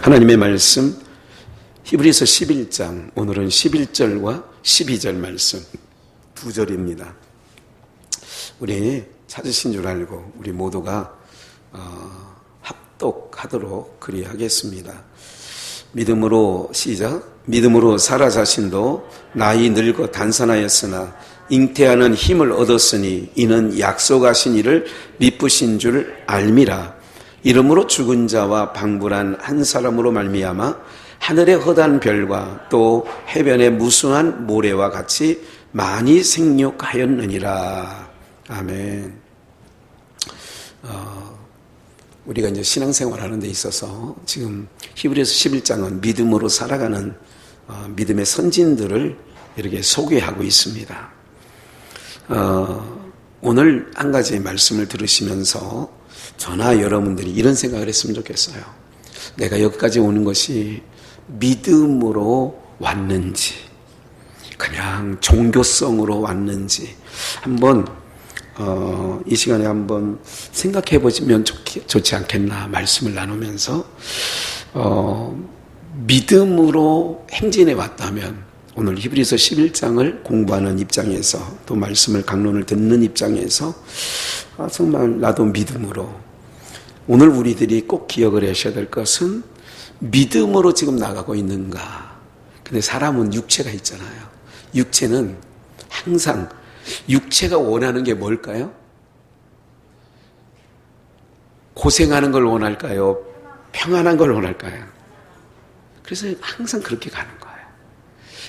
하나님의 말씀 히브리서 11장, 오늘은 11절과 12절 말씀 두 절입니다. 우리 찾으신 줄 알고 우리 모두가 합독하도록 그리하겠습니다. 믿음으로 시작. 믿음으로 사라 자신도 나이 늙어 단산하였으나 잉태하는 힘을 얻었으니 이는 약속하신 이를 미쁘신 줄 알미라. 이러므로 죽은 자와 방불한 한 사람으로 말미암아 하늘의 허다한 별과 또 해변의 무수한 모래와 같이 많이 생육하였느니라. 아멘. 우리가 이제 신앙생활 하는 데 있어서 지금 히브리서 11장은 믿음으로 살아가는 믿음의 선진들을 이렇게 소개하고 있습니다. 오늘 한 가지 말씀을 들으시면서 저나 여러분들이 이런 생각을 했으면 좋겠어요. 내가 여기까지 오는 것이 믿음으로 왔는지 그냥 종교성으로 왔는지 한번 이 시간에 한번 생각해 보시면 좋지 않겠나 말씀을 나누면서 믿음으로 행진해 왔다면 오늘 히브리서 11장을 공부하는 입장에서 또 말씀을 강론을 듣는 입장에서 정말 나도 믿음으로 오늘 우리들이 꼭 기억을 하셔야 될 것은 믿음으로 지금 나가고 있는가. 근데 사람은 육체가 있잖아요. 육체는 항상 육체가 원하는 게 뭘까요? 고생하는 걸 원할까요? 평안한 걸 원할까요? 그래서 항상 그렇게 가는 거예요.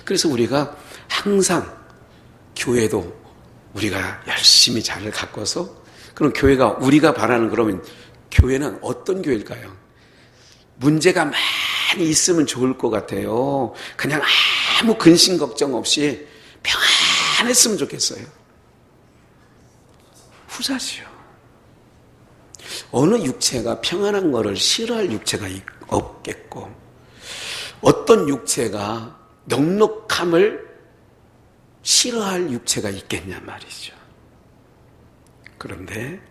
그래서 우리가 항상 교회도 우리가 열심히 잘 가꿔서 그럼 교회가 우리가 바라는 그러면 교회는 어떤 교회일까요? 문제가 많이 있으면 좋을 것 같아요. 그냥 아무 근심 걱정 없이 평안했으면 좋겠어요. 후자지요. 어느 육체가 평안한 거를 싫어할 육체가 없겠고 어떤 육체가 넉넉함을 싫어할 육체가 있겠냐 말이죠. 그런데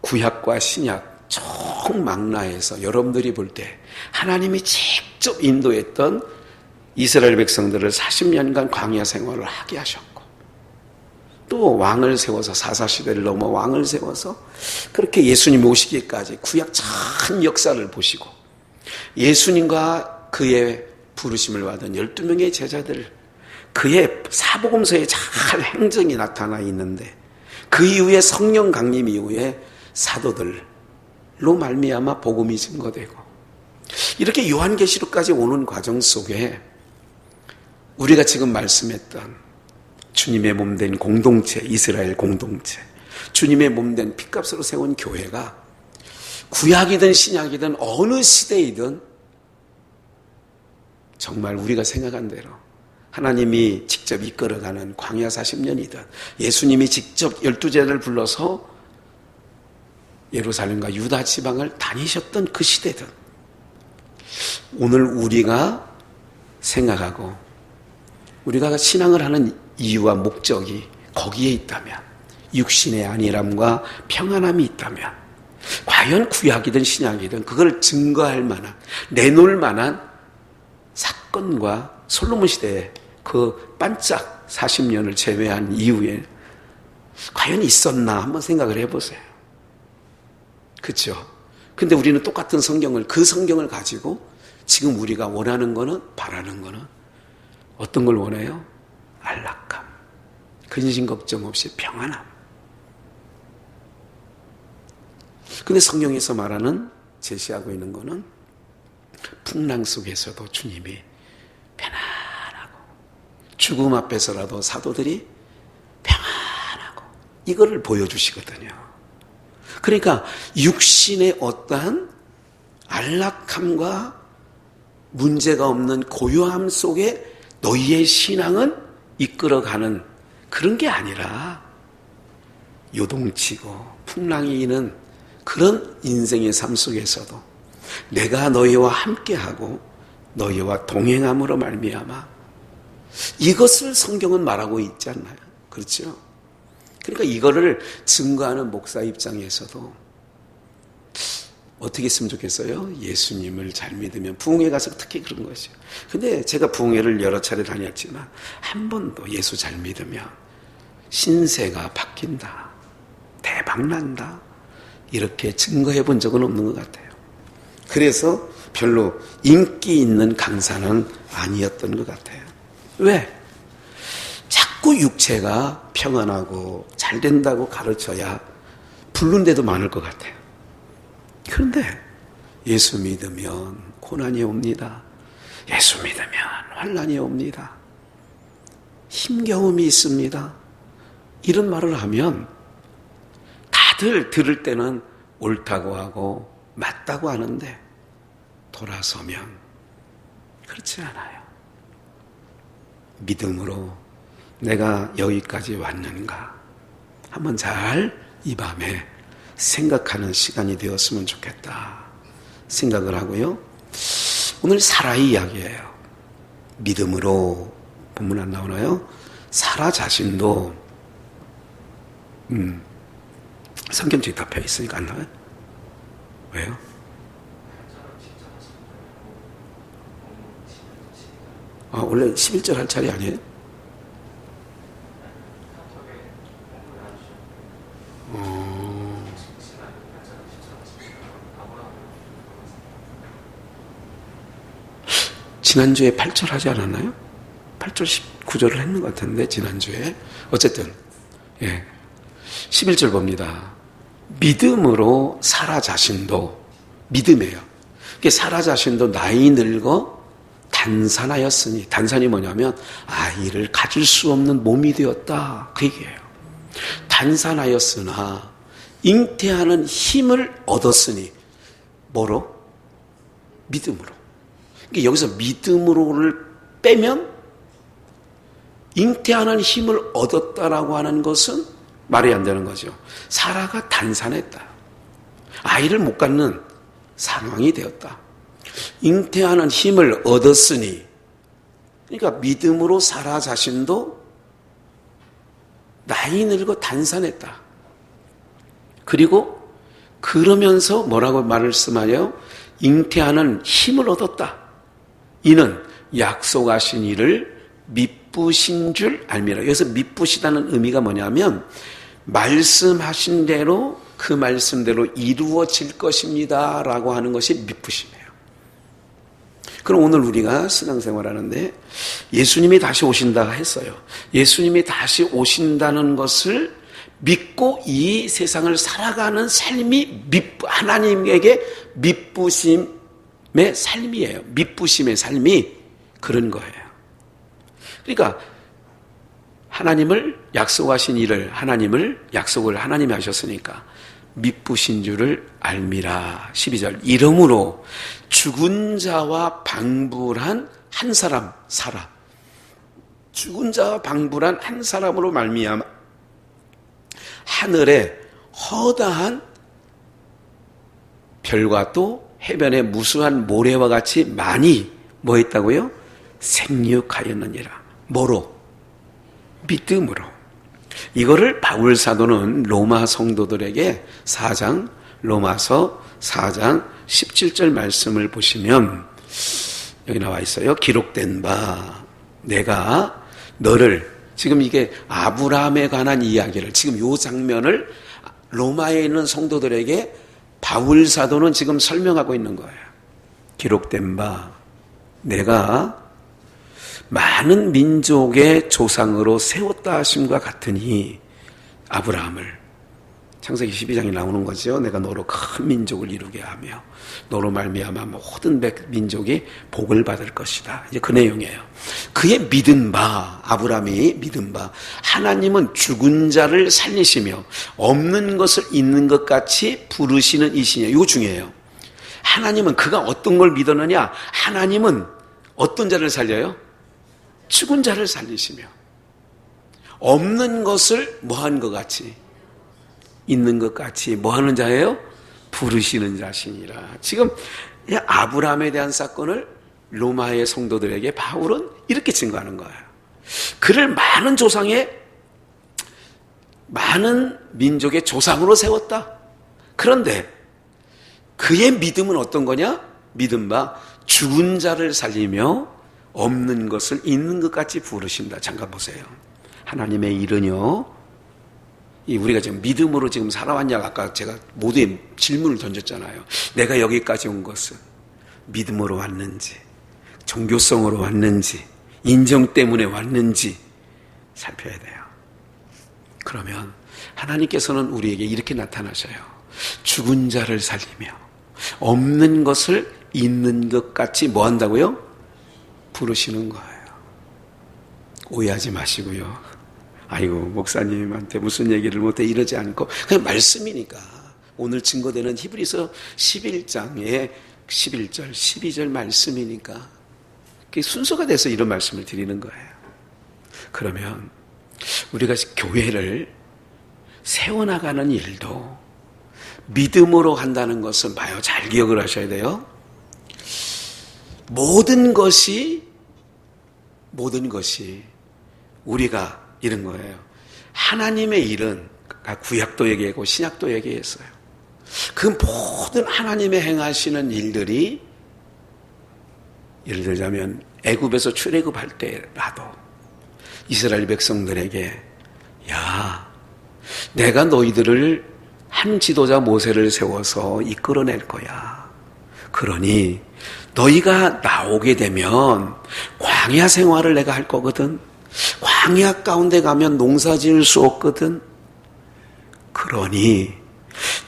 구약과 신약 총망라해서 여러분들이 볼 때 하나님이 직접 인도했던 이스라엘 백성들을 40년간 광야 생활을 하게 하셨고 또 왕을 세워서 사사시대를 넘어 왕을 세워서 그렇게 예수님 오시기까지 구약 참 역사를 보시고 예수님과 그의 부르심을 받은 12명의 제자들 그의 사복음서에 잘 행적이 나타나 있는데 그 이후에 성령 강림 이후에 사도들로 말미암아 복음이 증거되고 이렇게 요한계시록까지 오는 과정 속에 우리가 지금 말씀했던 주님의 몸된 공동체, 이스라엘 공동체, 주님의 몸된 핏값으로 세운 교회가 구약이든 신약이든 어느 시대이든 정말 우리가 생각한 대로 하나님이 직접 이끌어가는 광야 40년이든 예수님이 직접 12제자를 불러서 예루살렘과 유다 지방을 다니셨던 그 시대든 오늘 우리가 생각하고 우리가 신앙을 하는 이유와 목적이 거기에 있다면 육신의 안일함과 평안함이 있다면 과연 구약이든 신약이든 그걸 증거할 만한 내놓을 만한 사건과 솔로몬 시대에 그 반짝 40년을 제외한 이후에 과연 있었나 한번 생각을 해보세요. 그렇죠? 근데 우리는 똑같은 성경을 그 성경을 가지고 지금 우리가 원하는 거는 바라는 거는 어떤 걸 원해요? 안락함, 근심 걱정 없이 평안함. 근데 성경에서 말하는 제시하고 있는 거는 풍랑 속에서도 주님이 편안하고 죽음 앞에서라도 사도들이 평안하고 이거를 보여주시거든요. 그러니까 육신의 어떠한 안락함과 문제가 없는 고요함 속에 너희의 신앙은 이끌어가는 그런 게 아니라 요동치고 풍랑이 있는 그런 인생의 삶 속에서도 내가 너희와 함께하고 너희와 동행함으로 말미암아 이것을 성경은 말하고 있지 않나요? 그렇죠? 그러니까 이거를 증거하는 목사 입장에서도 어떻게 했으면 좋겠어요? 예수님을 잘 믿으면 부흥회 가서 특히 그런 것이죠. 근데 제가 부흥회를 여러 차례 다녔지만 한 번도 예수 잘 믿으면 신세가 바뀐다, 대박난다, 이렇게 증거해 본 적은 없는 것 같아요. 그래서 별로 인기 있는 강사는 아니었던 것 같아요. 왜? 자꾸 육체가 평안하고 잘 된다고 가르쳐야 부른 데도 많을 것 같아요. 그런데 예수 믿으면 고난이 옵니다. 예수 믿으면 환난이 옵니다. 힘겨움이 있습니다. 이런 말을 하면 다들 들을 때는 옳다고 하고 맞다고 하는데 돌아서면 그렇지 않아요. 믿음으로 내가 여기까지 왔는가 한번 잘 이 밤에 생각하는 시간이 되었으면 좋겠다 생각을 하고요. 오늘 사라의 이야기예요. 믿음으로 본문 안 나오나요? 사라 자신도 성경책이 다 펴 있으니까 안 나와요? 왜요? 원래 11절 할 차례 아니에요? 지난주에 8절 하지 않았나요? 8절 19절을 했는 것 같은데 지난주에 어쨌든 11절 봅니다. 믿음으로 사라 자신도 믿음이에요. 사라 자신도 나이 늙어 단산하였으니 단산이 뭐냐면 아이를 가질 수 없는 몸이 되었다 그 얘기예요. 단산하였으나 잉태하는 힘을 얻었으니 뭐로? 믿음으로. 여기서 믿음으로를 빼면 잉태하는 힘을 얻었다라고 하는 것은 말이 안 되는 거죠. 사라가 단산했다. 아이를 못 갖는 상황이 되었다. 잉태하는 힘을 얻었으니 그러니까 믿음으로 사라 자신도 나이 늙어 단산했다. 그리고 그러면서 뭐라고 말씀하여 잉태하는 힘을 얻었다. 이는 약속하신 이를 미쁘신 줄 알미라. 여기서 미쁘시다는 의미가 뭐냐면 말씀하신 대로 그 말씀대로 이루어질 것입니다 라고 하는 것이 미쁘심이에요. 그럼 오늘 우리가 신앙생활하는데 예수님이 다시 오신다 했어요. 예수님이 다시 오신다는 것을 믿고 이 세상을 살아가는 삶이 하나님에게 미쁘심의 삶이에요. 미쁘심의 삶이 그런 거예요. 그러니까 하나님을 약속하신 일을 약속을 하나님이 하셨으니까 미쁘신 줄을 알미라. 12절 이러므로 죽은 자와 방불한 한 사람 사라. 죽은 자와 방불한 한 사람으로 말미암아 하늘에 허다한 별과 또 해변에 무수한 모래와 같이 많이 뭐 했다고요? 생육하였느니라. 뭐로? 믿음으로. 이거를 바울 사도는 로마 성도들에게 로마서 4장 17절 말씀을 보시면 여기 나와 있어요. 기록된 바 내가 너를, 지금 이게 아브라함에 관한 이야기를, 지금 이 장면을 로마에 있는 성도들에게 바울 사도는 지금 설명하고 있는 거예요. 기록된 바 내가 많은 민족의 조상으로 세웠다 하심과 같으니, 아브라함을 창세기 12장에 나오는 거죠. 내가 너로 큰 민족을 이루게 하며 너로 말미암아 모든 민족이 복을 받을 것이다. 이제 그 내용이에요. 그의 믿은 바, 아브라함이 믿은 바, 하나님은 죽은 자를 살리시며 없는 것을 있는 것 같이 부르시는 이시냐. 이거 중요해요. 하나님은 그가 어떤 걸 믿었느냐? 하나님은 어떤 자를 살려요? 죽은 자를 살리시며 없는 것을 뭐한 것 같이 있는 것 같이 뭐하는 자예요? 부르시는 자시니라. 지금 아브라함에 대한 사건을 로마의 성도들에게 바울은 이렇게 증거하는 거예요. 그를 많은 민족의 조상으로 세웠다. 그런데 그의 믿음은 어떤 거냐? 믿음 봐. 죽은 자를 살리며 없는 것을 있는 것 같이 부르신다. 잠깐 보세요. 하나님의 일은요, 우리가 지금 믿음으로 지금 살아왔냐, 아까 제가 모두의 질문을 던졌잖아요. 내가 여기까지 온 것은 믿음으로 왔는지, 종교성으로 왔는지, 인정 때문에 왔는지 살펴야 돼요. 그러면 하나님께서는 우리에게 이렇게 나타나셔요. 죽은 자를 살리며 없는 것을 있는 것 같이 뭐 한다고요? 부르시는 거예요. 오해하지 마시고요. 아이고, 목사님한테 무슨 얘기를 못해 이러지 않고 그냥 말씀이니까. 오늘 증거되는 히브리서 11장의 11절, 12절 말씀이니까 그게 순서가 돼서 이런 말씀을 드리는 거예요. 그러면 우리가 교회를 세워나가는 일도 믿음으로 한다는 것은 봐요. 잘 기억을 하셔야 돼요. 모든 것이 우리가 이런 거예요. 하나님의 일은 구약도 얘기하고 신약도 얘기했어요. 그 모든 하나님의 행하시는 일들이 예를 들자면 애굽에서 출애굽할 때라도 이스라엘 백성들에게 야, 내가 너희들을 한 지도자 모세를 세워서 이끌어낼 거야. 그러니 너희가 나오게 되면 광야 생활을 내가 할 거거든. 광야 가운데 가면 농사 지을 수 없거든. 그러니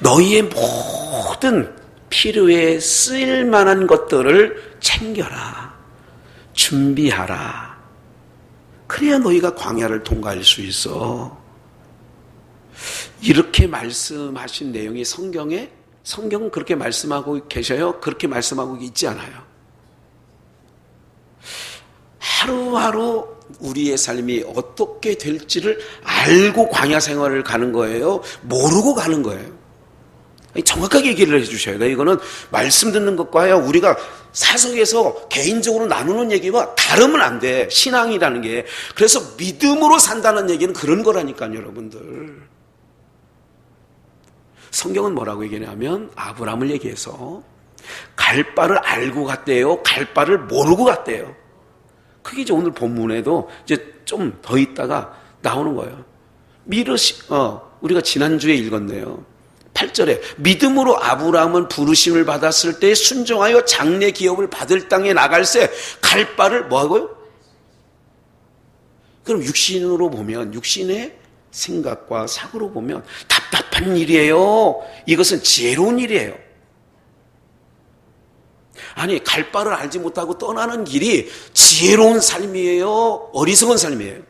너희의 모든 필요에 쓰일 만한 것들을 챙겨라. 준비하라. 그래야 너희가 광야를 통과할 수 있어. 이렇게 말씀하신 내용이 성경은 그렇게 말씀하고 계셔요? 그렇게 말씀하고 있지 않아요. 하루하루 우리의 삶이 어떻게 될지를 알고 광야 생활을 가는 거예요? 모르고 가는 거예요? 정확하게 얘기를 해주셔야 돼요. 이거는 말씀 듣는 것과요, 우리가 사석에서 개인적으로 나누는 얘기와 다르면 안 돼. 신앙이라는 게. 그래서 믿음으로 산다는 얘기는 그런 거라니까요, 여러분들. 성경은 뭐라고 얘기하냐면 아브라함을 얘기해서 갈 바를 알고 갔대요, 갈 바를 모르고 갔대요. 그게 이제 오늘 본문에도 이제 좀 더 있다가 나오는 거예요. 우리가 지난주에 읽었네요. 8절에 믿음으로 아브라함은 부르심을 받았을 때 순종하여 장래 기업을 받을 땅에 나갈새 갈 바를 뭐하고요? 그럼 육신으로 보면, 육신의 생각과 사고로 보면 답답한 일이에요. 이것은 지혜로운 일이에요. 아니, 갈 바를 알지 못하고 떠나는 길이 지혜로운 삶이에요? 어리석은 삶이에요?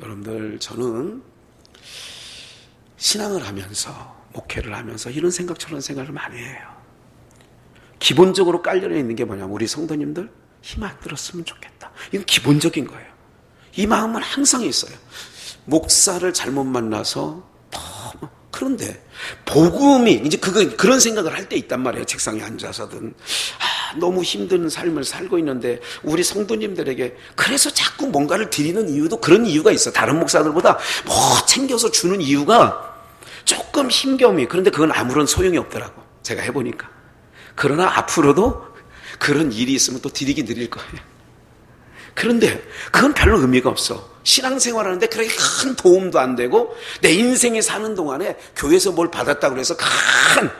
여러분들, 저는 신앙을 하면서, 목회를 하면서 이런 생각 저런 생각을 많이 해요. 기본적으로 깔려 있는 게 뭐냐면 우리 성도님들 힘 안 들었으면 좋겠다. 이건 기본적인 거예요. 이 마음은 항상 있어요. 목사를 잘못 만나서 그런데 복음이 이제 그런 생각을 할 때 있단 말이에요. 책상에 앉아서든 너무 힘든 삶을 살고 있는데 우리 성도님들에게 그래서 자꾸 뭔가를 드리는 이유도 그런 이유가 있어. 다른 목사들보다 뭐 챙겨서 주는 이유가 조금 힘겨움이, 그런데 그건 아무런 소용이 없더라고, 제가 해보니까. 그러나 앞으로도 그런 일이 있으면 또 드리긴 드릴 거예요. 그런데 그건 별로 의미가 없어. 신앙생활 하는데 그렇게 큰 도움도 안 되고 내 인생에 사는 동안에 교회에서 뭘 받았다고 해서 큰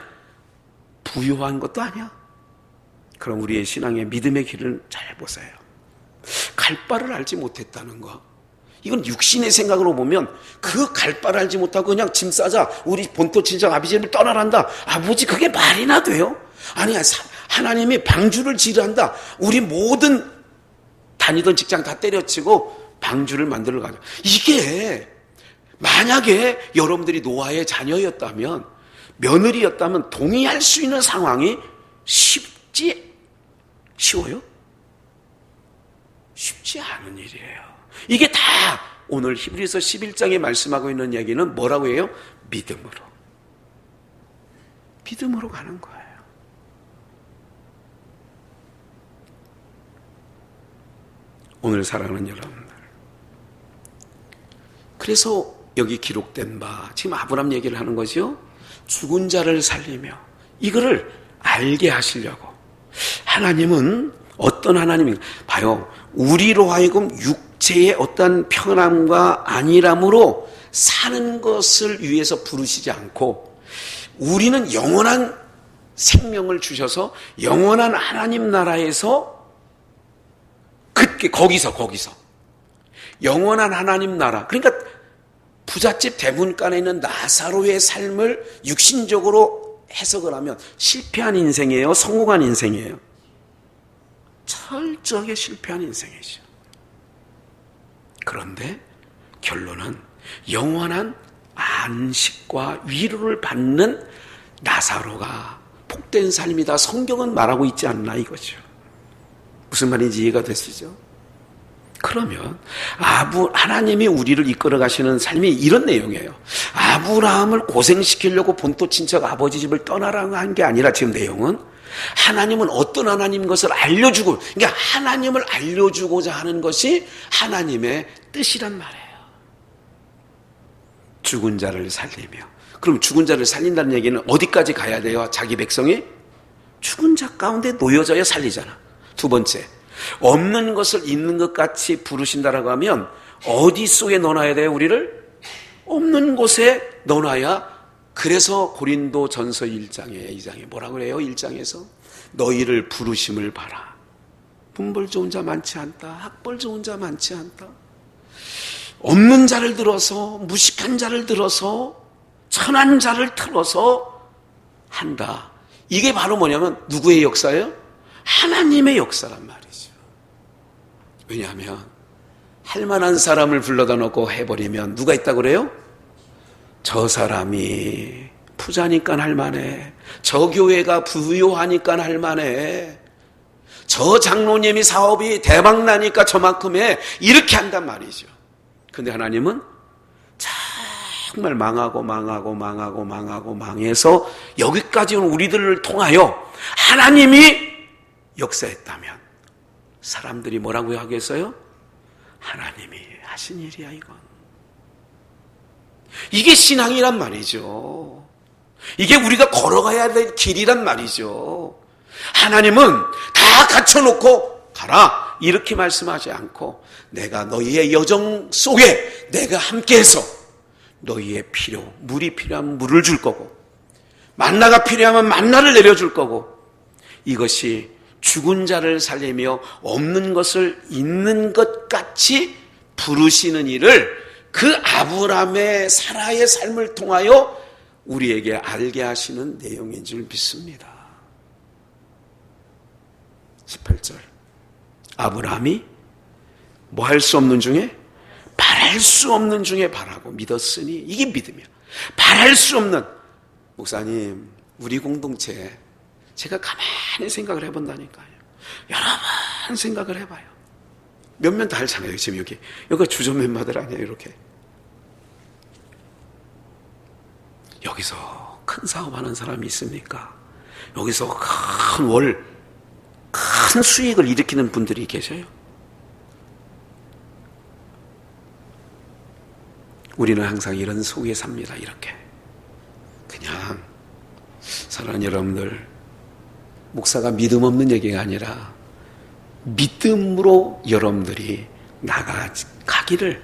부유한 것도 아니야. 그럼 우리의 신앙의 믿음의 길을 잘 보세요. 갈 바를 알지 못했다는 거, 이건 육신의 생각으로 보면 그 갈 바를 알지 못하고 그냥 짐 싸자, 우리 본토 친정 아비집을 떠나란다. 아버지, 그게 말이나 돼요? 아니, 하나님이 방주를 지르한다. 우리 모든 다니던 직장 다 때려치고 방주를 만들어 가자. 이게 만약에 여러분들이 노아의 자녀였다면, 며느리였다면 동의할 수 있는 상황이 쉬워요? 쉽지 않은 일이에요. 이게 다 오늘 히브리서 11장에 말씀하고 있는 이야기는 뭐라고 해요? 믿음으로 가는 거예요. 오늘 사랑하는 여러분들, 그래서 여기 기록된 바, 지금 아브라함 얘기를 하는 거죠. 죽은 자를 살리며 이거를 알게 하시려고. 하나님은 어떤 하나님인가? 봐요. 우리로 하여금 육체의 어떤 편함과 안일함으로 사는 것을 위해서 부르시지 않고 우리는 영원한 생명을 주셔서 영원한 하나님 나라에서 거기서 영원한 하나님 나라. 그러니까 부잣집 대문간에 있는 나사로의 삶을 육신적으로 해석을 하면 실패한 인생이에요? 성공한 인생이에요? 철저하게 실패한 인생이죠. 그런데 결론은 영원한 안식과 위로를 받는 나사로가 복된 삶이다. 성경은 말하고 있지 않나 이거죠. 무슨 말인지 이해가 되시죠? 그러면 하나님이 우리를 이끌어 가시는 삶이 이런 내용이에요. 아브라함을 고생시키려고 본토 친척 아버지 집을 떠나라고 한 게 아니라 지금 내용은 하나님은 어떤 하나님인 것을 알려주고, 그러니까 하나님을 알려주고자 하는 것이 하나님의 뜻이란 말이에요. 죽은 자를 살리며. 그럼 죽은 자를 살린다는 얘기는 어디까지 가야 돼요? 자기 백성이? 죽은 자 가운데 놓여져야 살리잖아. 두 번째, 없는 것을 있는 것 같이 부르신다라고 하면 어디 속에 넣어놔야 돼요? 우리를? 없는 곳에 넣어놔야. 그래서 고린도 전서 2장에 뭐라고 그래요? 1장에서 너희를 부르심을 봐라. 분벌 좋은 자 많지 않다. 학벌 좋은 자 많지 않다. 없는 자를 들어서, 무식한 자를 들어서, 천한 자를 틀어서 한다. 이게 바로 뭐냐면 누구의 역사예요? 하나님의 역사란 말이죠. 왜냐하면 할 만한 사람을 불러다 놓고 해버리면 누가 있다고 그래요? 저 사람이 부자니까 할 만해. 저 교회가 부유하니까 할 만해. 저 장로님이 사업이 대박나니까 저만큼 해. 이렇게 한단 말이죠. 근데 하나님은 정말 망해서 여기까지 온 우리들을 통하여 하나님이 역사했다면 사람들이 뭐라고 하겠어요? 하나님이 하신 일이야 이건. 이게 신앙이란 말이죠. 이게 우리가 걸어가야 될 길이란 말이죠. 하나님은 다 갖춰놓고 가라 이렇게 말씀하지 않고 내가 너희의 여정 속에 내가 함께해서 너희의 물이 필요하면 물을 줄 거고 만나가 필요하면 만나를 내려줄 거고 이것이 죽은 자를 살리며 없는 것을 있는 것 같이 부르시는 일을 그 아브라함의 사라의 삶을 통하여 우리에게 알게 하시는 내용인 줄 믿습니다. 18절 아브라함이 뭐 할 수 없는 중에? 바랄 수 없는 중에 바라고 믿었으니 이게 믿음이야. 바랄 수 없는. 목사님 우리 공동체 제가 가만히 생각을 해본다니까요. 여러 번 생각을 해봐요. 몇몇 다 알잖아요. 지금 여기가 주전 멤버들 아니에요. 이렇게 여기서 큰 사업하는 사람이 있습니까? 여기서 큰 수익을 일으키는 분들이 계셔요. 우리는 항상 이런 속에 삽니다. 이렇게 그냥 사랑하는 여러분들, 목사가 믿음 없는 얘기가 아니라 믿음으로 여러분들이 나가기를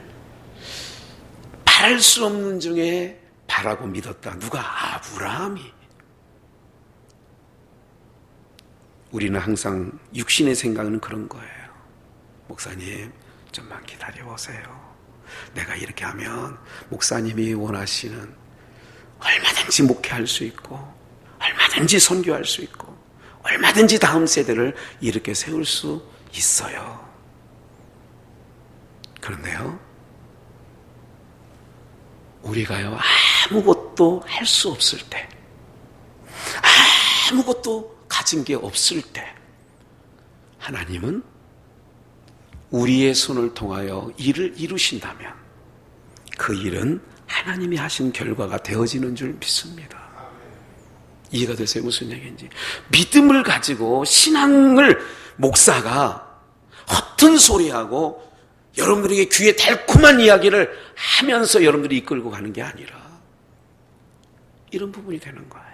바랄 수 없는 중에 바라고 믿었다. 누가? 아브라함이. 우리는 항상 육신의 생각은 그런 거예요. 목사님 좀만 기다려보세요. 내가 이렇게 하면 목사님이 원하시는 얼마든지 목회할 수 있고 얼마든지 선교할 수 있고 얼마든지 다음 세대를 이렇게 세울 수 있어요. 그런데요, 우리가요 아무것도 할 수 없을 때, 아무것도 가진 게 없을 때 하나님은 우리의 손을 통하여 일을 이루신다면 그 일은 하나님이 하신 결과가 되어지는 줄 믿습니다. 이해가 되세요? 무슨 얘기인지. 믿음을 가지고 신앙을 목사가 허튼 소리하고 여러분들에게 귀에 달콤한 이야기를 하면서 여러분들이 이끌고 가는 게 아니라 이런 부분이 되는 거예요.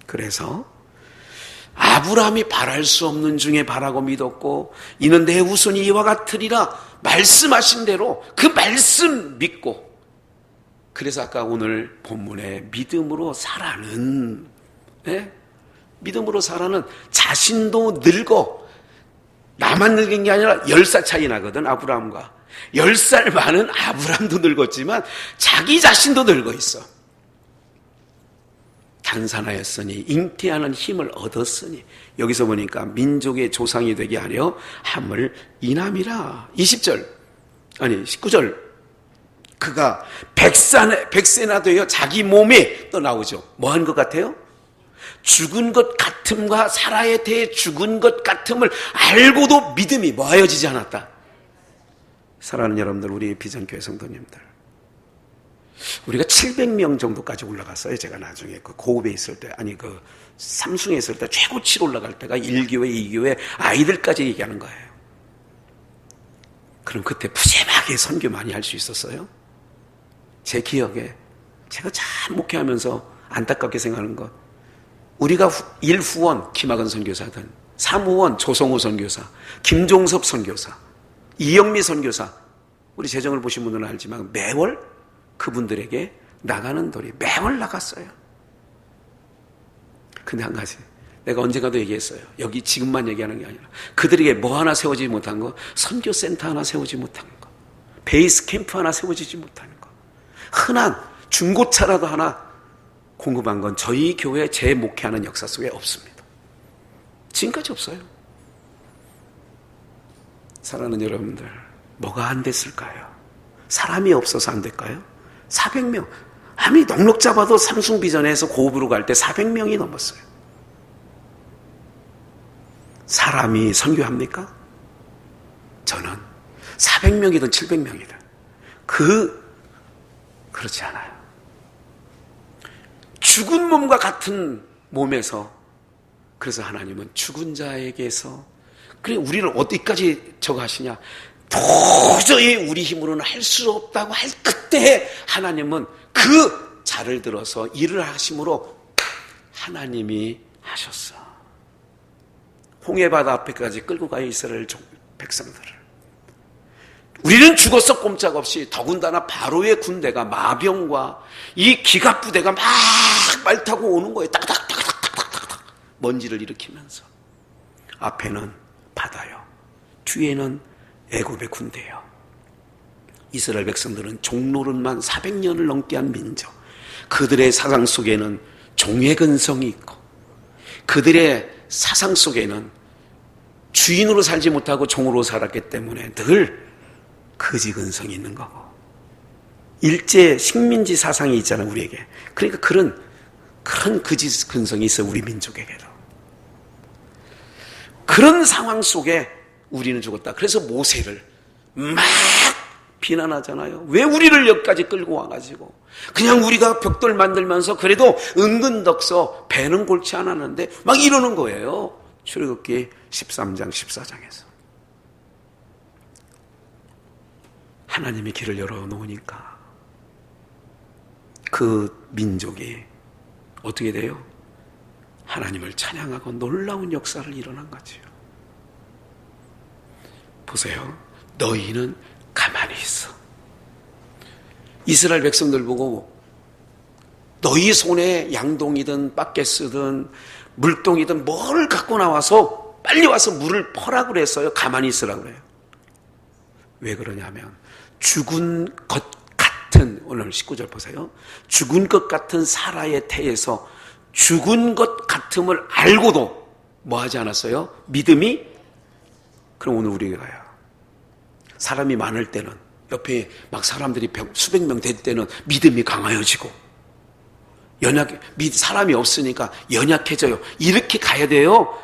그래서 아브라함이 바랄 수 없는 중에 바라고 믿었고 이는 내 후손이 이와 같으리라 말씀하신 대로 그 말씀 믿고, 그래서 아까 오늘 본문에 믿음으로 살아는, 믿음으로 살아는, 자신도 늙어, 나만 늙은 게 아니라 10살 차이 나거든 아브라함과. 10살 많은 아브라함도 늙었지만 자기 자신도 늙어 있어. 단산하였으니 잉태하는 힘을 얻었으니, 여기서 보니까 민족의 조상이 되게 하려 함을 인함이라. 19절 그가 백세나 되어 자기 몸에, 또 나오죠. 뭐 한 것 같아요? 죽은 것 같음과 사라에 대해 죽은 것 같음을 알고도 믿음이 뭐하여지지 않았다. 사랑하는 여러분들, 우리 비전교회 성도님들, 우리가 700명 정도까지 올라갔어요. 제가 나중에 그 고급에 있을 때, 그 삼성에 있을 때 최고치로 올라갈 때가 1교회, 2교회 아이들까지 얘기하는 거예요. 그럼 그때 푸짐하게 선교 많이 할 수 있었어요? 제 기억에 제가 참 목회하면서 안타깝게 생각하는 것, 우리가 1후원 김학은 선교사든, 3후원 조성우 선교사, 김종섭 선교사, 이영미 선교사, 우리 재정을 보신 분들은 알지만 매월 그분들에게 나가는 돌이 매월 나갔어요. 근데 한 가지, 내가 언젠가도 얘기했어요. 여기 지금만 얘기하는 게 아니라 그들에게 뭐 하나 세워지지 못한 거, 선교센터 하나 세우지 못한 거, 베이스 캠프 하나 세워지지 못하는 거, 흔한 중고차라도 하나 공급한 건 저희 교회 제 목회하는 역사 속에 없습니다. 지금까지 없어요. 사랑하는 여러분들, 뭐가 안 됐을까요? 사람이 없어서 안 될까요? 400명. 아니 넉넉 잡아도 삼숭비전에서 고읍으로 갈 때 400명이 넘었어요. 사람이 선교합니까? 저는 400명이든 700명이든 그렇지 않아요. 죽은 몸과 같은 몸에서, 그래서 하나님은 죽은 자에게서, 그래 우리를 어디까지 저거 하시냐, 도저히 우리 힘으로는 할 수 없다고 할 그때 하나님은 그 자를 들어서 일을 하심으로 하나님이 하셨어. 홍해바다 앞에까지 끌고 가요, 이스라엘 백성들을. 우리는 죽었어 꼼짝없이. 더군다나 바로의 군대가, 마병과 이 기갑부대가 막 말 타고 오는 거예요. 따닥따닥따닥따닥 먼지를 일으키면서. 앞에는 바다요, 뒤에는 애굽의 군대요. 이스라엘 백성들은 종노릇만 400년을 넘게 한 민족. 그들의 사상 속에는 종의 근성이 있고, 그들의 사상 속에는 주인으로 살지 못하고 종으로 살았기 때문에 늘 거지 근성이 있는 거고, 일제 식민지 사상이 있잖아요, 우리에게. 그러니까 그런 거지 근성이 있어요, 우리 민족에게도. 그런 상황 속에 우리는 죽었다. 그래서 모세를 막 비난하잖아요. 왜 우리를 여기까지 끌고 와가지고, 그냥 우리가 벽돌 만들면서 그래도 은근덕서 배는 골치 않았는데 막 이러는 거예요. 출애굽기 13장 14장에서 하나님이 길을 열어놓으니까 그 민족이 어떻게 돼요? 하나님을 찬양하고 놀라운 역사를 일어난 거지요. 보세요. 너희는 가만히 있어. 이스라엘 백성들 보고 너희 손에 양동이든 바게스든 물동이든 뭘 갖고 나와서 빨리 와서 물을 퍼라 그랬어요? 가만히 있으라고 그래요? 왜 그러냐면 죽은 것 같은, 오늘 19절 보세요. 죽은 것 같은 사라의 태에서 죽은 것 같음을 알고도 뭐 하지 않았어요? 믿음이? 그럼 오늘 우리가요, 사람이 많을 때는, 옆에 막 사람들이 수백 명 될 때는 믿음이 강하여지고, 사람이 없으니까 연약해져요. 이렇게 가야 돼요.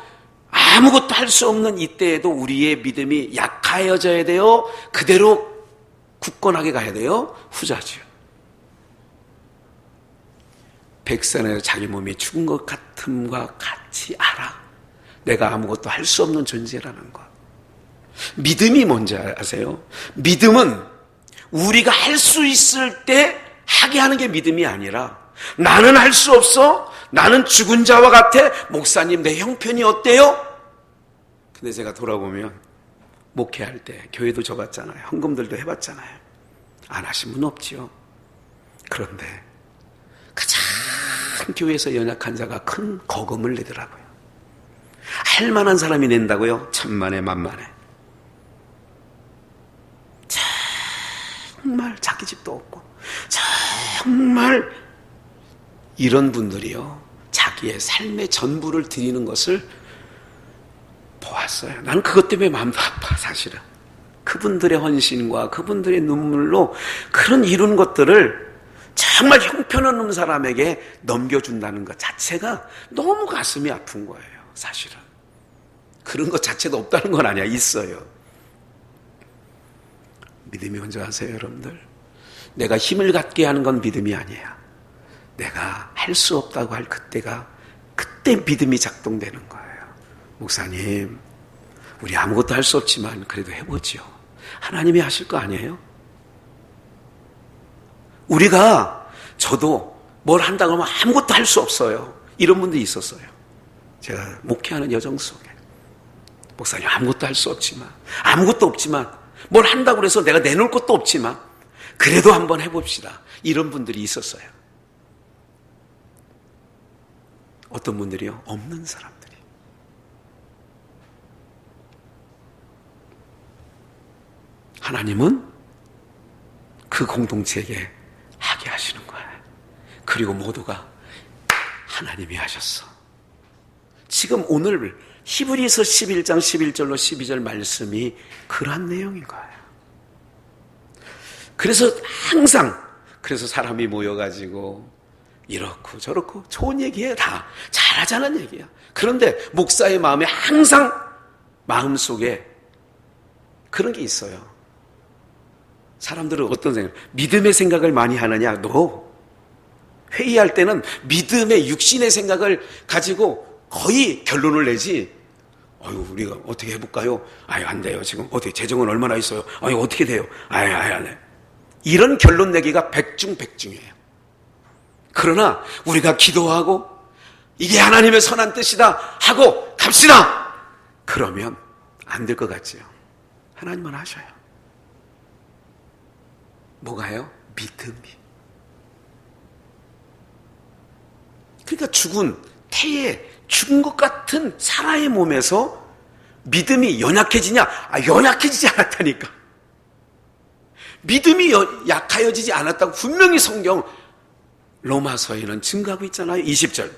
아무것도 할 수 없는 이때에도 우리의 믿음이 약하여져야 돼요. 그대로 굳건하게 가야 돼요. 후자지요. 백선에서 자기 몸이 죽은 것 같음과 같이 알아. 내가 아무것도 할 수 없는 존재라는 것. 믿음이 뭔지 아세요? 믿음은 우리가 할 수 있을 때 하게 하는 게 믿음이 아니라 나는 할 수 없어? 나는 죽은 자와 같아? 목사님, 내 형편이 어때요? 근데 제가 돌아보면 목회할 때 교회도 져봤잖아요. 헌금들도 해봤잖아요. 안 하신 분 없지요. 그런데 가장 교회에서 연약한 자가 큰 거금을 내더라고요. 할 만한 사람이 낸다고요? 천만에 만만에. 정말 자기 집도 없고 정말 이런 분들이요, 자기의 삶의 전부를 드리는 것을 보았어요. 나는 그것 때문에 마음도 아파. 사실은 그분들의 헌신과 그분들의 눈물로 그런 이룬 것들을 정말 형편없는 사람에게 넘겨준다는 것 자체가 너무 가슴이 아픈 거예요. 사실은 그런 것 자체도 없다는 건 아니야. 있어요. 믿음이 먼저 하세요, 여러분들. 내가 힘을 갖게 하는 건 믿음이 아니야. 내가 할 수 없다고 할 그때 믿음이 작동되는 거예요. 목사님, 우리 아무것도 할 수 없지만 그래도 해보지요. 하나님이 하실 거 아니에요? 저도 뭘 한다고 하면 아무것도 할 수 없어요. 이런 분들이 있었어요. 제가 목회하는 여정 속에. 목사님, 아무것도 할 수 없지만, 아무것도 없지만, 뭘 한다고 해서 내가 내놓을 것도 없지만, 그래도 한번 해봅시다. 이런 분들이 있었어요. 어떤 분들이요? 없는 사람들이. 하나님은 그 공동체에게 하게 하시는 거예요. 그리고 모두가 하나님이 하셨어. 지금 오늘 히브리서 11장 11절로 12절 말씀이 그러한 내용인 거예요. 그래서 그래서 사람이 모여가지고 이렇고 저렇고 좋은 얘기예요. 다 잘하자는 얘기야. 그런데 목사의 마음에 항상 마음속에 그런 게 있어요. 사람들은 어떤 생각? 믿음의 생각을 많이 하느냐? 회의할 때는 믿음의 육신의 생각을 가지고 거의 결론을 내지. 우리가 어떻게 해볼까요? 안 돼요. 지금 어떻게 재정은 얼마나 있어요? 어떻게 돼요? 안 돼. 이런 결론 내기가 백중백중이에요. 그러나 우리가 기도하고 이게 하나님의 선한 뜻이다 하고 갑시다. 그러면 안 될 것 같지요. 하나님은 하셔요. 뭐가요? 믿음이. 그러니까 죽은 것 같은 사라의 몸에서 믿음이 연약해지냐? 연약해지지 않았다니까. 믿음이 약하여지지 않았다고 분명히 성경 로마서에는 증거하고 있잖아요. 20절.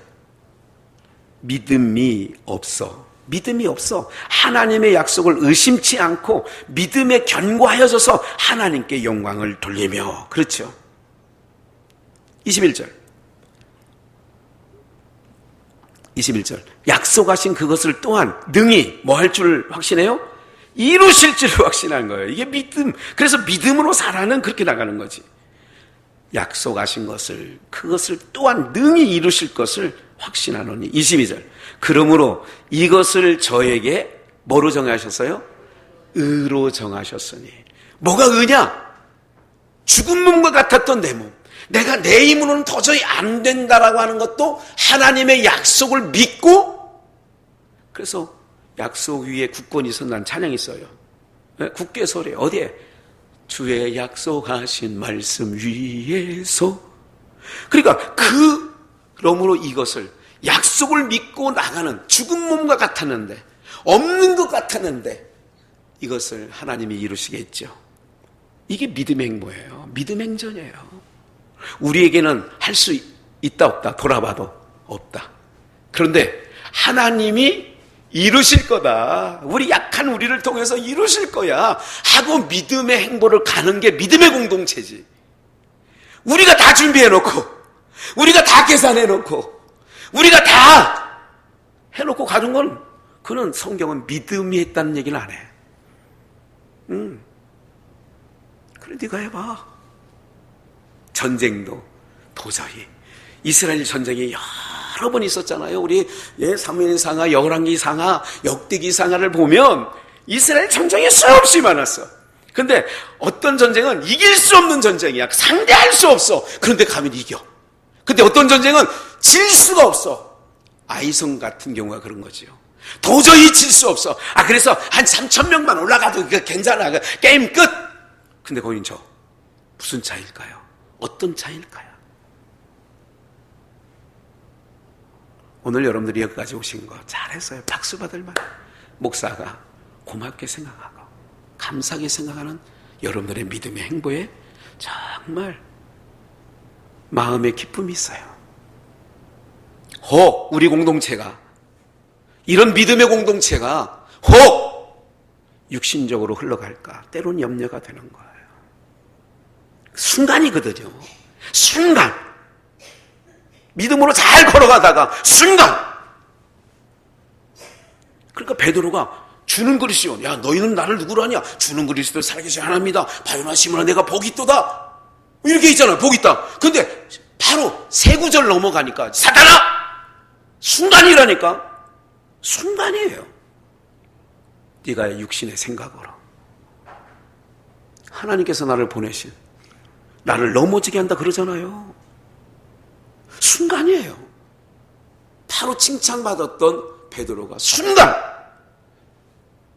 믿음이 없어. 하나님의 약속을 의심치 않고 믿음에 견고하여져서 하나님께 영광을 돌리며. 그렇죠. 21절. 약속하신 그것을 또한 능히 뭐 할 줄 확신해요? 이루실 줄 확신한 거예요. 이게 믿음. 그래서 믿음으로 살아는 그렇게 나가는 거지. 약속하신 그것을 또한 능히 이루실 것을 확신하노니. 22절. 그러므로 이것을 저에게 뭐로 정하셨어요? 의로 정하셨으니. 뭐가 의냐? 죽은 몸과 같았던 내 몸. 내가 내 힘으로는 도저히 안 된다라고 하는 것도 하나님의 약속을 믿고, 그래서 약속 위에 굳건히 선다는 찬양이 있어요. 굳게 서래. 어디에? 주의 약속하신 말씀 위에서. 그러니까 그러므로 이것을 약속을 믿고 나가는 죽은 몸과 같았는데, 없는 것 같았는데 이것을 하나님이 이루시겠죠. 이게 믿음의 행보예요. 믿음 행전이에요. 우리에게는 할 수 있다 없다 돌아봐도 없다. 그런데 하나님이 이루실 거다. 우리 약한 우리를 통해서 이루실 거야 하고 믿음의 행보를 가는 게 믿음의 공동체지. 우리가 다 준비해놓고, 우리가 다 계산해놓고, 우리가 다 해놓고 가는 건, 그는 성경은 믿음이 했다는 얘기는 안 해. 그래 네가 해봐. 전쟁도 도저히, 이스라엘 전쟁이 여러 번 있었잖아요. 우리 사무엘상하, 열왕기상하, 역대기상하를 보면 이스라엘 전쟁이 수없이 많았어. 근데 어떤 전쟁은 이길 수 없는 전쟁이야. 상대할 수 없어. 그런데 가면 이겨. 근데 어떤 전쟁은 질 수가 없어. 아이성 같은 경우가 그런 거지요. 도저히 질 수 없어. 그래서 한 3,000명만 올라가도 괜찮아. 게임 끝. 근데 거긴 무슨 차이일까요? 어떤 차이일까요? 오늘 여러분들이 여기까지 오신 거 잘했어요. 박수 받을 만. 목사가 고맙게 생각하고 감사하게 생각하는 여러분들의 믿음의 행보에 정말 마음의 기쁨이 있어요. 혹 우리 공동체가, 이런 믿음의 공동체가 혹 육신적으로 흘러갈까 때론 염려가 되는 거예요. 순간이거든요. 순간. 믿음으로 잘 걸어가다가 순간. 그러니까 베드로가 주는 그리스도, 야 너희는 나를 누구로 하냐? 주는 그리스도 살아계신 하나님이다. 바요나시므로 내가 복이 있도다. 이렇게 있잖아요. 복이 있다. 근데 바로 세 구절 넘어가니까 사단아! 순간이라니까. 순간이에요. 네가 육신의 생각으로 하나님께서 나를 보내신, 나를 넘어지게 한다 그러잖아요. 순간이에요. 바로 칭찬받았던 베드로가 순간.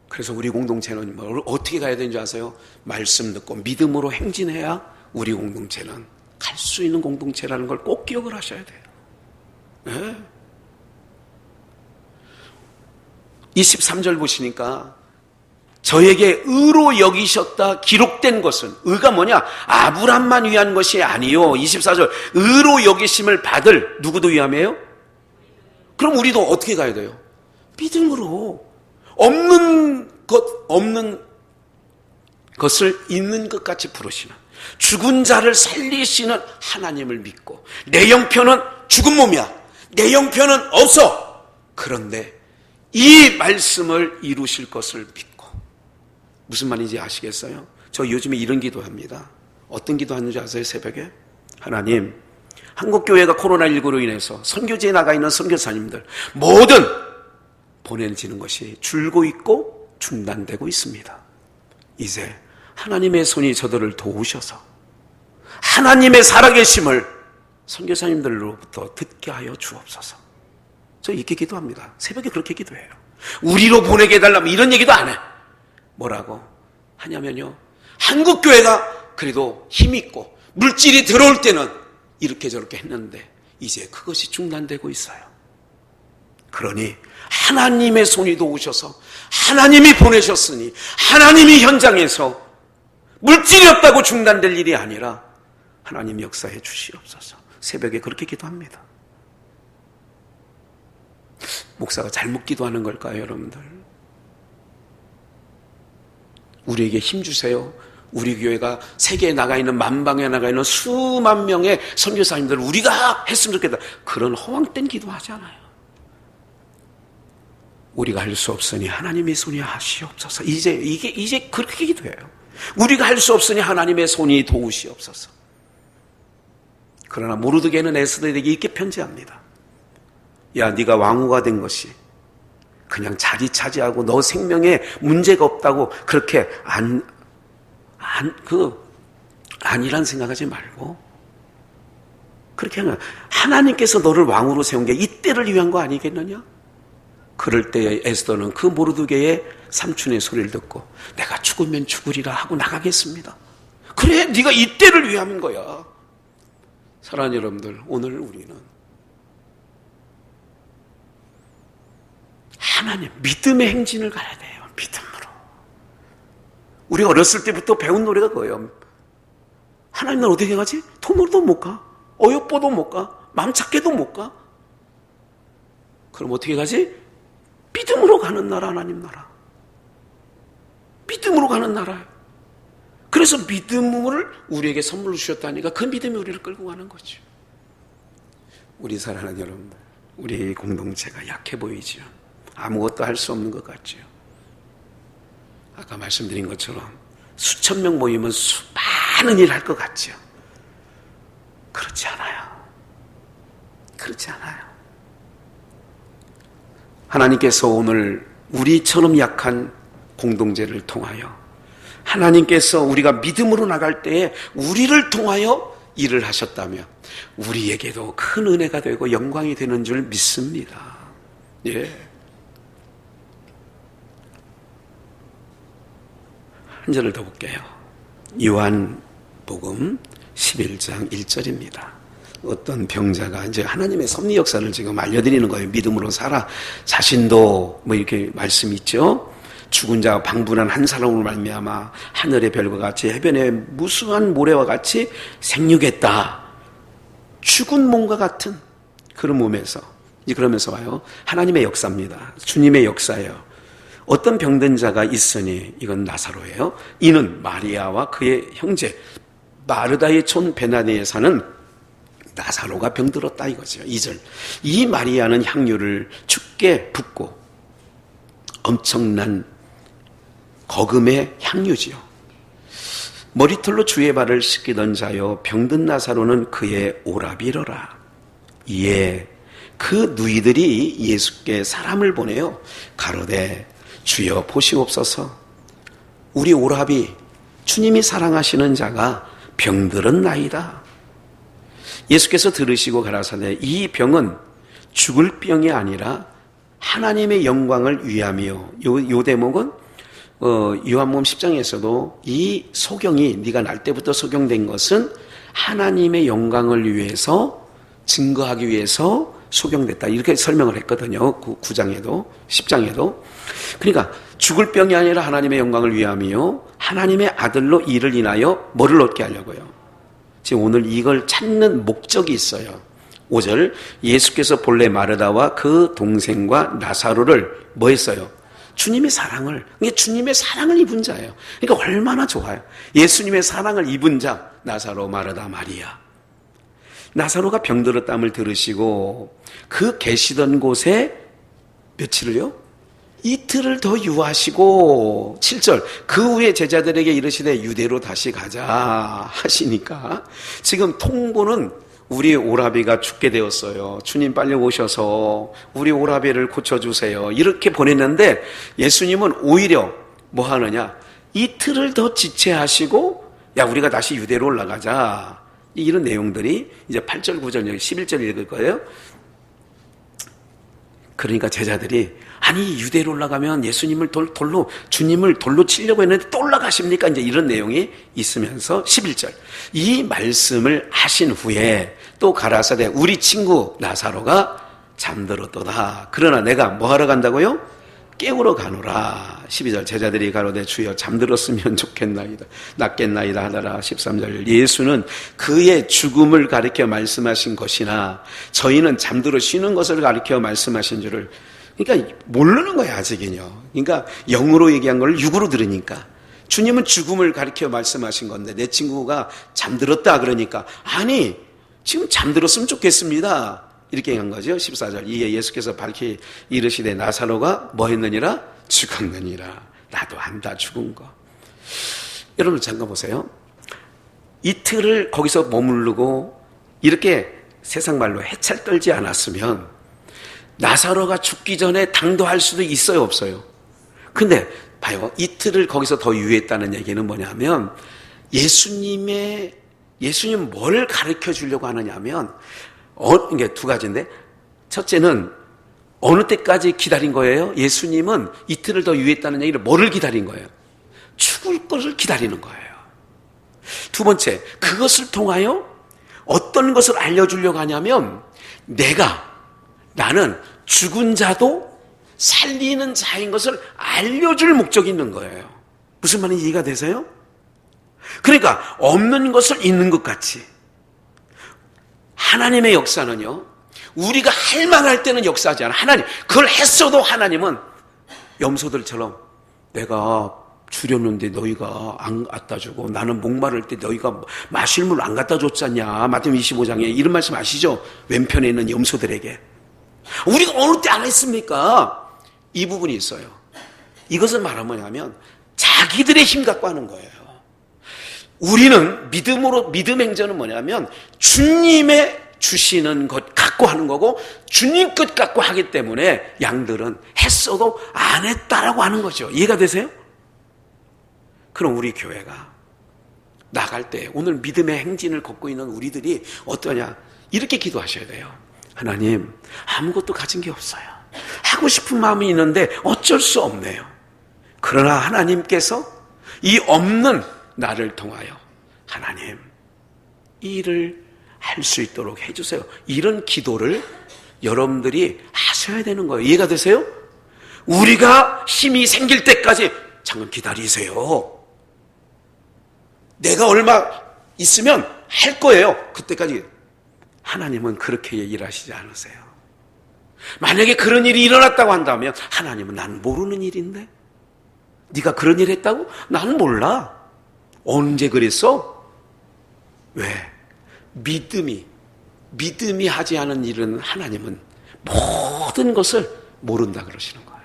그래서 우리 공동체는 어떻게 가야 되는지 아세요? 말씀 듣고 믿음으로 행진해야 우리 공동체는 갈 수 있는 공동체라는 걸 꼭 기억을 하셔야 돼요. 네. 23절 보시니까 저에게 의로 여기셨다 기록된 것은, 의가 뭐냐? 아브람만 위한 것이 아니요. 24절 의로 여기심을 받을 누구도 위함이에요? 그럼 우리도 어떻게 가야 돼요? 믿음으로. 없는 것을 있는 것 같이 부르시는, 죽은 자를 살리시는 하나님을 믿고, 내 형편은 죽은 몸이야. 내 형편은 없어. 그런데 이 말씀을 이루실 것을 믿고. 무슨 말인지 아시겠어요? 저 요즘에 이런 기도합니다. 어떤 기도하는지 아세요? 새벽에? 하나님, 한국교회가 코로나19로 인해서 선교지에 나가 있는 선교사님들 모든 보내지는 것이 줄고 있고 중단되고 있습니다. 이제 하나님의 손이 저들을 도우셔서 하나님의 살아계심을 선교사님들로부터 듣게 하여 주옵소서. 저 이렇게 기도합니다. 새벽에 그렇게 기도해요. 우리로 보내게 해달라면 이런 얘기도 안 해. 뭐라고 하냐면요, 한국교회가 그래도 힘있고 물질이 들어올 때는 이렇게 저렇게 했는데 이제 그것이 중단되고 있어요. 그러니 하나님의 손이 도우셔서 하나님이 보내셨으니 하나님이 현장에서 물질이 없다고 중단될 일이 아니라 하나님 역사해 주시옵소서. 새벽에 그렇게 기도합니다. 목사가 잘못 기도하는 걸까요, 여러분들? 우리에게 힘 주세요. 우리 교회가 세계에 나가 있는, 만방에 나가 있는 수만 명의 선교사님들을 우리가 했으면 좋겠다. 그런 허황된 기도하지 않아요. 우리가 할 수 없으니 하나님의 손이 하시옵소서. 이제 그렇게 기도해요. 우리가 할 수 없으니 하나님의 손이 도우시옵소서. 그러나 모르드게는 에스더에게 이렇게 편지합니다. 야, 네가 왕후가 된 것이 그냥 자리 차지하고 너 생명에 문제가 없다고 그렇게 아니란 생각하지 말고, 그렇게 하면 하나님께서 너를 왕으로 세운 게 이때를 위한 거 아니겠느냐? 그럴 때 에스더는 그 모르드게의 삼촌의 소리를 듣고 내가 죽으면 죽으리라 하고 나가겠습니다. 그래, 네가 이때를 위한 거야. 사랑하는 여러분들, 오늘 우리는 하나님 믿음의 행진을 가야 돼요. 믿음으로. 우리 어렸을 때부터 배운 노래가 그거예요. 하나님 날 어떻게 가지? 통로도 못 가, 어여뽀도 못 가, 맘찾게도 못 가. 그럼 어떻게 가지? 믿음으로 가는 나라, 하나님 나라. 믿음으로 가는 나라예요. 그래서 믿음을 우리에게 선물로 주셨다니까 그 믿음이 우리를 끌고 가는 거죠. 우리 사랑하는 여러분들, 우리 공동체가 약해 보이죠. 아무것도 할 수 없는 것 같죠. 아까 말씀드린 것처럼 수천 명 모이면 많은 일 할 것 같죠. 그렇지 않아요. 그렇지 않아요. 하나님께서 오늘 우리처럼 약한 공동체를 통하여, 하나님께서 우리가 믿음으로 나갈 때에 우리를 통하여 일을 하셨다면 우리에게도 큰 은혜가 되고 영광이 되는 줄 믿습니다. 예. 한 절을 더 볼게요. 요한복음 11장 1절입니다. 어떤 병자가 이제 하나님의 섭리 역사를 지금 알려드리는 거예요. 믿음으로 살아. 자신도 뭐 이렇게 말씀 있죠. 죽은 자와 방분한 한 사람으로 말미암아 하늘의 별과 같이 해변의 무수한 모래와 같이 생육했다. 죽은 몸과 같은 그런 몸에서 이제 그러면서 와요. 하나님의 역사입니다. 주님의 역사예요. 어떤 병든 자가 있으니 이건 나사로예요. 이는 마리아와 그의 형제 마르다의 촌 베나니에 사는 나사로가 병들었다 이거죠. 2절. 이 마리아는 향유를 죽게 붓고 엄청난 거금의 향유지요. 머리털로 주의 발을 씻기던 자여 병든 나사로는 그의 오라비러라. 이에 그 누이들이 예수께 사람을 보내요. 가로되 주여 보시옵소서. 우리 오라비 주님이 사랑하시는 자가 병들었나이다. 예수께서 들으시고 가라사대 이 병은 죽을 병이 아니라 하나님의 영광을 위하며 요 대목은 요한복음 10장에서도 이 소경이 네가 날 때부터 소경된 것은 하나님의 영광을 위해서 증거하기 위해서 소경됐다 이렇게 설명을 했거든요. 9장에도 10장에도. 그러니까 죽을 병이 아니라 하나님의 영광을 위하며 하나님의 아들로 이를 인하여 뭐를 얻게 하려고요. 지금 오늘 이걸 찾는 목적이 있어요. 5절 예수께서 본래 마르다와 그 동생과 나사로를 뭐 했어요? 주님의 사랑을, 이게 주님의 사랑을 입은 자예요. 그러니까 얼마나 좋아요. 예수님의 사랑을 입은 자 나사로, 마르다, 마리아. 나사로가 병들었담을 들으시고 그 계시던 곳에 며칠을요? 이틀을 더 유하시고 7절 그 후에 제자들에게 이르시되 유대로 다시 가자 하시니까 지금 통보는 우리 오라비가 죽게 되었어요. 주님 빨리 오셔서 우리 오라비를 고쳐주세요. 이렇게 보냈는데 예수님은 오히려 뭐 하느냐? 이틀을 더 지체하시고 야 우리가 다시 유대로 올라가자. 이런 내용들이 이제 8절 9절 여기 11절 읽을 거예요. 그러니까 제자들이 아니 유대로 올라가면 예수님을 주님을 돌로 치려고 했는데 또 올라가십니까? 이제 이런 내용이 있으면서 11절 이 말씀을 하신 후에 또 가라사대 우리 친구 나사로가 잠들었도다. 그러나 내가 뭐 하러 간다고요? 깨우러 가노라. 12절 제자들이 가로되 주여 잠들었으면 좋겠나이다. 낫겠나이다 하더라. 13절 예수는 그의 죽음을 가리켜 말씀하신 것이나 저희는 잠들어 쉬는 것을 가리켜 말씀하신 줄을 그러니까 모르는 거야 아직은요. 그러니까 영으로 얘기한 걸 육으로 들으니까 주님은 죽음을 가리켜 말씀하신 건데 내 친구가 잠들었다 그러니까 아니 지금 잠들었으면 좋겠습니다. 이렇게 한 거죠. 14절 이에 예수께서 밝히 이르시되 나사로가 뭐 했느니라? 죽었느니라. 나도 안다 죽은 거. 여러분 잠깐 보세요. 이틀을 거기서 머무르고 이렇게 세상 말로 해찰 떨지 않았으면 나사로가 죽기 전에 당도할 수도 있어요 없어요? 근데 봐요. 이틀을 거기서 더 유했다는 얘기는 뭐냐면 예수님 뭘 가르쳐 주려고 하느냐면 이게 두 가지인데 첫째는 어느 때까지 기다린 거예요? 예수님은 이틀을 더 유했다는 얘기를 뭐를 기다린 거예요? 죽을 것을 기다리는 거예요. 두 번째, 그것을 통하여 어떤 것을 알려주려고 하냐면 나는 죽은 자도 살리는 자인 것을 알려줄 목적이 있는 거예요. 무슨 말인지 이해가 되세요? 그러니까 없는 것을 있는 것 같이 하나님의 역사는요 우리가 할 만할 때는 역사하지 않아. 하나님 그걸 했어도 하나님은 염소들처럼 내가 주렸는데 너희가 안 갖다 주고 나는 목마를 때 너희가 마실 물 안 갖다 줬잖냐. 마태복음 25장에 이런 말씀 아시죠? 왼편에 있는 염소들에게 우리가 어느 때 안 했습니까? 이 부분이 있어요. 이것은 말하면 뭐냐면 자기들의 힘 갖고 하는 거예요. 우리는 믿음 행전은 뭐냐면 주님의 주시는 것 갖고 하는 거고 주님 것 갖고 하기 때문에 양들은 했어도 안 했다라고 하는 거죠. 이해가 되세요? 그럼 우리 교회가 나갈 때 오늘 믿음의 행진을 걷고 있는 우리들이 어떠냐? 이렇게 기도하셔야 돼요. 하나님, 아무것도 가진 게 없어요. 하고 싶은 마음이 있는데 어쩔 수 없네요. 그러나 하나님께서 이 없는 나를 통하여 하나님, 이 일을 할 수 있도록 해주세요. 이런 기도를 여러분들이 하셔야 되는 거예요. 이해가 되세요? 우리가 힘이 생길 때까지 잠깐 기다리세요. 내가 얼마 있으면 할 거예요. 그때까지. 하나님은 그렇게 일하시지 않으세요. 만약에 그런 일이 일어났다고 한다면 하나님은 난 모르는 일인데? 네가 그런 일 했다고? 난 몰라. 언제 그랬어? 왜? 믿음이 하지 않은 일은 하나님은 모든 것을 모른다 그러시는 거예요.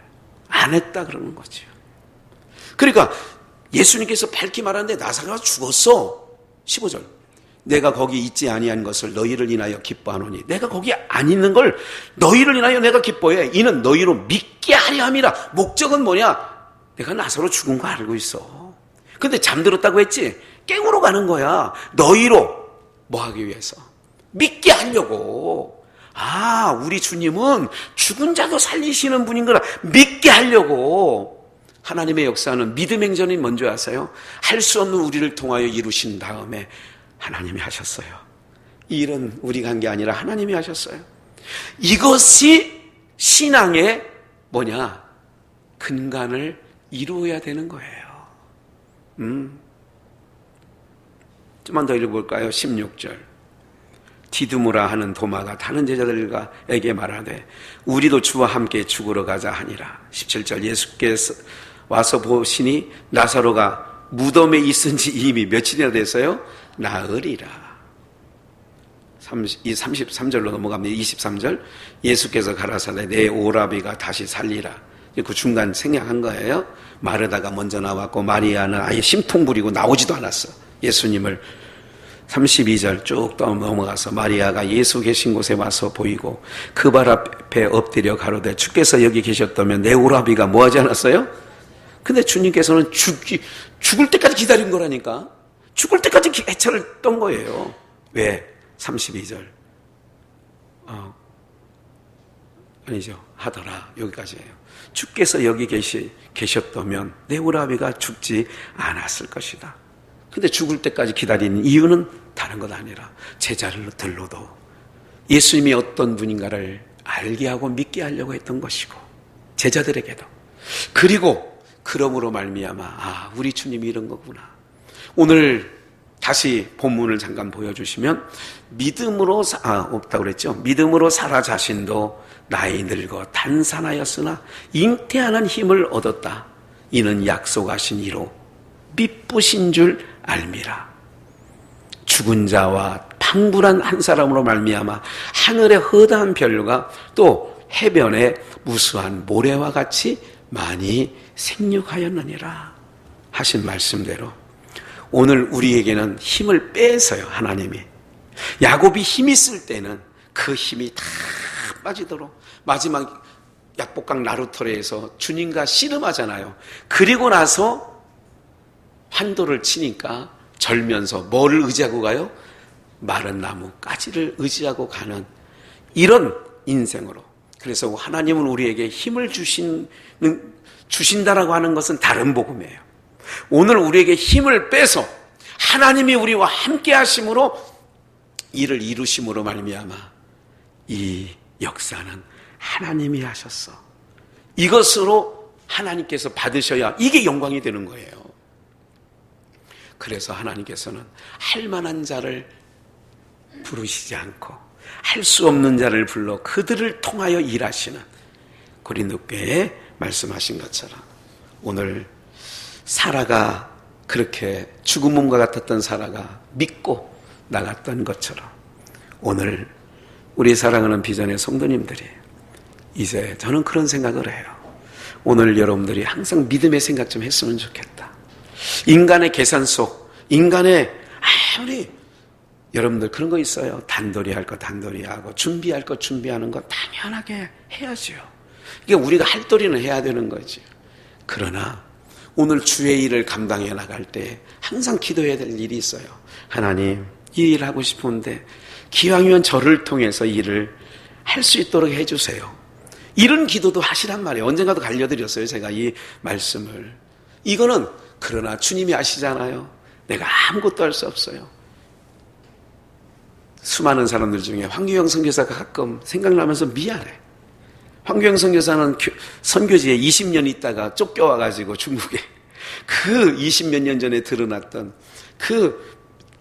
안 했다 그러는 거죠. 그러니까 예수님께서 밝히 말하는데 나사로가 죽었어. 15절. 내가 거기 있지 아니한 것을 너희를 인하여 기뻐하노니 내가 거기 안 있는 걸 너희를 인하여 내가 기뻐해. 이는 너희로 믿게 하려 함이라. 목적은 뭐냐? 내가 나사로 죽은 거 알고 있어. 근데 잠들었다고 했지? 깽으로 가는 거야. 너희로 뭐 하기 위해서? 믿게 하려고. 아, 우리 주님은 죽은 자도 살리시는 분인 거라 믿게 하려고. 하나님의 역사는 믿음 행전이 뭔지 아세요? 할 수 없는 우리를 통하여 이루신 다음에 하나님이 하셨어요. 이 일은 우리가 한 게 아니라 하나님이 하셨어요. 이것이 신앙의 뭐냐? 근간을 이루어야 되는 거예요. 좀만 더 읽어볼까요? 16절. 디두무라 하는 도마가 다른 제자들에게 말하되 우리도 주와 함께 죽으러 가자 하니라. 17절. 예수께서 와서 보시니 나사로가 무덤에 있은 지 이미 며칠이나 됐어요? 나으리라. 33절로 넘어갑니다. 23절. 예수께서 가라사대 내 오라비가 다시 살리라. 그 중간 생략한 거예요. 마르다가 먼저 나왔고 마리아는 아예 심통 부리고 나오지도 않았어. 예수님을. 32절 쭉 넘어가서 마리아가 예수 계신 곳에 와서 보이고 그 발 앞에 엎드려 가로되 주께서 여기 계셨다면 내 오라비가 뭐 하지 않았어요? 근데 주님께서는 죽을 때까지 기다린 거라니까. 죽을 때까지 해차를 떤 거예요. 왜? 32절. 아니죠. 하더라. 여기까지예요. 주께서 여기 계셨다면 내 오라비가 죽지 않았을 것이다. 근데 죽을 때까지 기다리는 이유는 다른 것 아니라 제자들로도 예수님이 어떤 분인가를 알게 하고 믿게 하려고 했던 것이고 제자들에게도. 그리고 그러므로 말미암아 우리 주님이 이런 거구나. 오늘 다시 본문을 잠깐 보여주시면 믿음으로 없다고 그랬죠. 믿음으로 살아 자신도 나이 늙어 단산하였으나 잉태하는 힘을 얻었다. 이는 약속하신 이로 미쁘신 줄 알미라. 죽은 자와 방불한 한 사람으로 말미암아 하늘의 허다한 별과 또 해변의 무수한 모래와 같이 많이 생육하였느니라 하신 말씀대로 오늘 우리에게는 힘을 빼서요. 하나님이 야곱이 힘 있을 때는 그 힘이 다 빠지도록 마지막 약복강 나루터레에서 주님과 씨름하잖아요. 그리고 나서 환도를 치니까 절면서 뭐를 의지하고 가요? 마른 나무 가지를 의지하고 가는 이런 인생으로. 그래서 하나님은 우리에게 힘을 주신다라고 하는 것은 다른 복음이에요. 오늘 우리에게 힘을 빼서 하나님이 우리와 함께 하심으로 이를 이루심으로 말미암아 이 역사는 하나님이 하셨어. 이것으로 하나님께서 받으셔야 이게 영광이 되는 거예요. 그래서 하나님께서는 할 만한 자를 부르시지 않고 할 수 없는 자를 불러 그들을 통하여 일하시는 고린도교회에 말씀하신 것처럼 오늘 사라가 그렇게 죽은 몸과 같았던 사라가 믿고 나갔던 것처럼 오늘 우리 사랑하는 비전의 성도님들이 이제 저는 그런 생각을 해요. 오늘 여러분들이 항상 믿음의 생각 좀 했으면 좋겠다. 인간의 계산 속 인간의 아무리 여러분들 그런 거 있어요. 단돌이 할 거 단돌이 하고 준비할 거 준비하는 거 당연하게 해야죠. 이게 우리가 할 도리는 해야 되는 거지. 그러나 오늘 주의 일을 감당해 나갈 때 항상 기도해야 될 일이 있어요. 하나님, 이 일을 하고 싶은데 기왕이면 저를 통해서 이 일을 할 수 있도록 해주세요. 이런 기도도 하시란 말이에요. 언젠가도 알려드렸어요, 제가 이 말씀을. 이거는 그러나 주님이 아시잖아요. 내가 아무것도 할 수 없어요. 수많은 사람들 중에 황규영 선교사가 가끔 생각나면서 미안해. 황규영 선교사는 선교지에 20년 있다가 쫓겨와가지고 중국에 그 20몇 년 전에 드러났던 그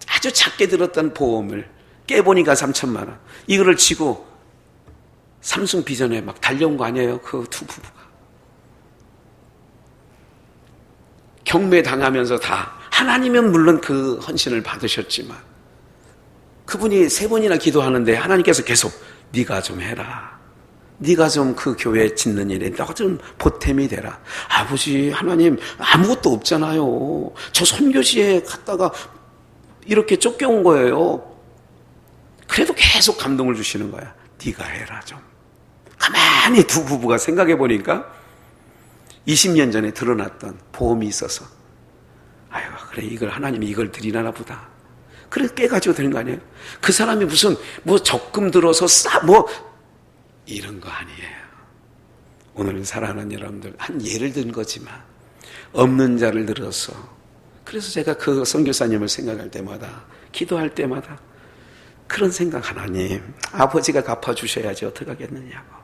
아주 작게 들었던 보험을 깨보니까 3천만 원. 이거를 지고 삼성 비전에 막 달려온 거 아니에요? 그 두 부부가. 경매당하면서 다 하나님은 물론 그 헌신을 받으셨지만 그분이 3번이나 기도하는데 하나님께서 계속 네가 좀 해라. 네가 좀 그 교회 짓는 일에 너가 좀 보탬이 되라. 아버지 하나님 아무것도 없잖아요. 저 선교지에 갔다가 이렇게 쫓겨온 거예요. 그래도 계속 감동을 주시는 거야. 네가 해라 좀. 가만히 두 부부가 생각해 보니까 20년 전에 드러났던 보험이 있어서 아유 그래 이걸 하나님이 이걸 드리나 보다. 그래 깨가지고 드린 거 아니에요? 그 사람이 무슨 뭐 적금 들어서 이런 거 아니에요. 오늘 사랑하는 여러분들 한 예를 든 거지만 없는 자를 들어서 그래서 제가 그 선교사님을 생각할 때마다 기도할 때마다 그런 생각 하나님 아버지가 갚아주셔야지 어떡하겠느냐고.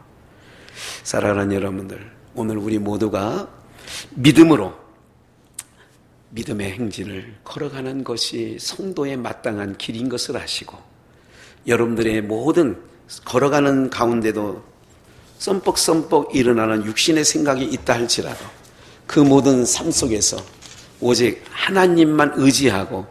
사랑하는 여러분들 오늘 우리 모두가 믿음으로 믿음의 행진을 걸어가는 것이 성도의 마땅한 길인 것을 아시고 여러분들의 모든 걸어가는 가운데도 썸뻑썸뻑 일어나는 육신의 생각이 있다 할지라도 그 모든 삶 속에서 오직 하나님만 의지하고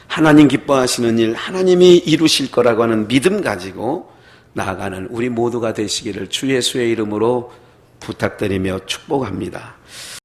하나님 기뻐하시는 일 하나님이 이루실 거라고 하는 믿음 가지고 나아가는 우리 모두가 되시기를 주 예수의 이름으로 부탁드리며 축복합니다.